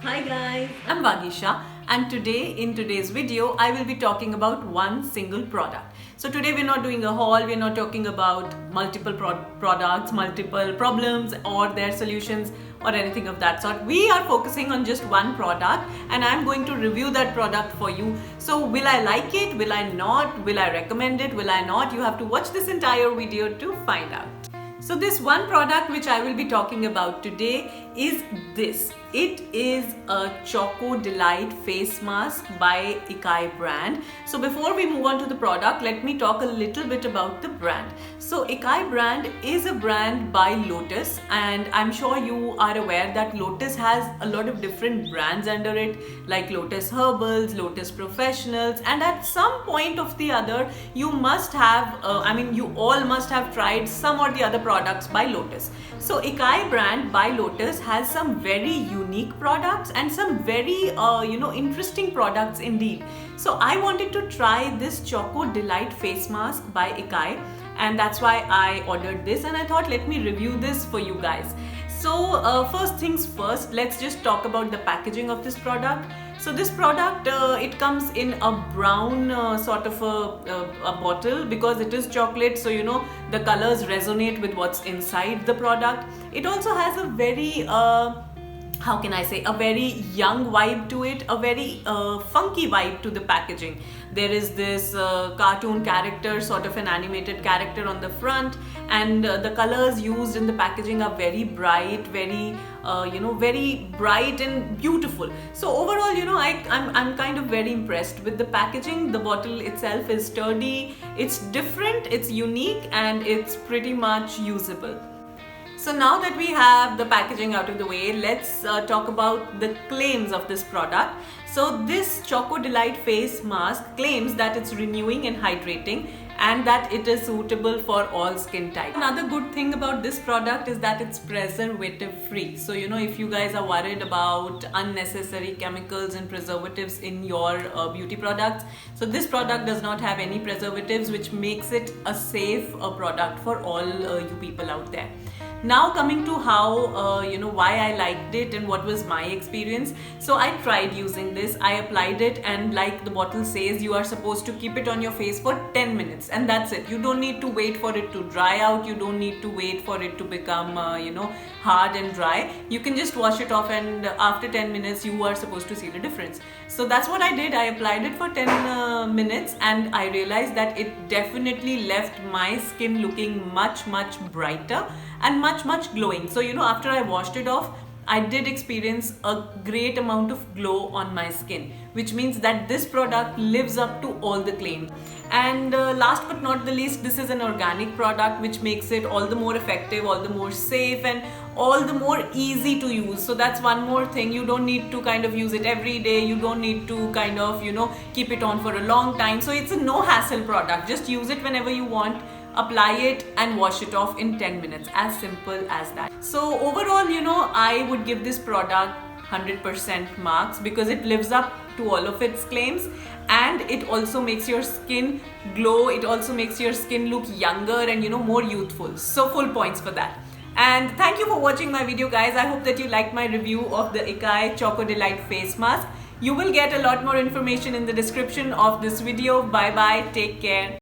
Hi guys, I'm Vagisha and in today's video I will be talking about one single product. So today we're not doing a haul, we're not talking about multiple products, multiple problems or their solutions or anything of that sort. We are focusing on just one product and I'm going to review that product for you. So will I like it? Will I not? Will I recommend it? Will I not? You have to watch this entire video to find out. So this one product which I will be talking about today is this. It is a Choco Delight face mask by Ikkai brand. So before we move on to the product, let me talk a little bit about the brand. So Ikkai brand is a brand by Lotus, and I'm sure you are aware that Lotus has a lot of different brands under it, like Lotus Herbals, Lotus Professionals, and at some point of the other you must have, you all must have tried some or the other products by Lotus. So Ikkai brand by Lotus has some very unique products and some very interesting products indeed. So I wanted to try this Choco Delight face mask by Ikkai, and that's why I ordered this, and I thought let me review this for you guys. So first things first, let's just talk about the packaging of this product. So this product, it comes in a brown sort of a bottle because it is chocolate, so the colors resonate with what's inside the product. It also has a very a very young vibe to it, a very funky vibe to the packaging. There is this cartoon character, sort of an animated character on the front, and the colors used in the packaging are very bright, very very bright and beautiful. So overall, I'm kind of very impressed with the packaging. The bottle itself is sturdy, it's different, it's unique, and it's pretty much usable. So now that we have the packaging out of the way, let's talk about the claims of this product. So this Choco Delight face mask claims that it's renewing and hydrating and that it is suitable for all skin types. Another good thing about this product is that it's preservative free. So if you guys are worried about unnecessary chemicals and preservatives in your beauty products, so this product does not have any preservatives, which makes it a safe product for all you people out there. Now coming to how, why I liked it and what was my experience. So I tried using this, I applied it, and like the bottle says, you are supposed to keep it on your face for 10 minutes and that's it. You don't need to wait for it to dry out, you don't need to wait for it to become, hard and dry. You can just wash it off, and after 10 minutes you are supposed to see the difference. So that's what I did. I applied it for 10 minutes and I realized that it definitely left my skin looking much brighter and much glowing. So after I washed it off, I did experience a great amount of glow on my skin, which means that this product lives up to all the claims. And last but not the least, this is an organic product, which makes it all the more effective, all the more safe, and all the more easy to use. So that's one more thing. You don't need to kind of use it every day. You don't need to kind of keep it on for a long time. So it's a no hassle product. Just use it whenever you want, apply it and wash it off in 10 minutes. As simple as that. So overall, I would give this product 100% marks because it lives up to all of its claims, and it also makes your skin glow. It also makes your skin look younger and more youthful. So full points for that. And thank you for watching my video, guys. I hope that you liked my review of the Ikkai Choco Delight face mask. You will get a lot more information in the description of this video. Bye bye, take care.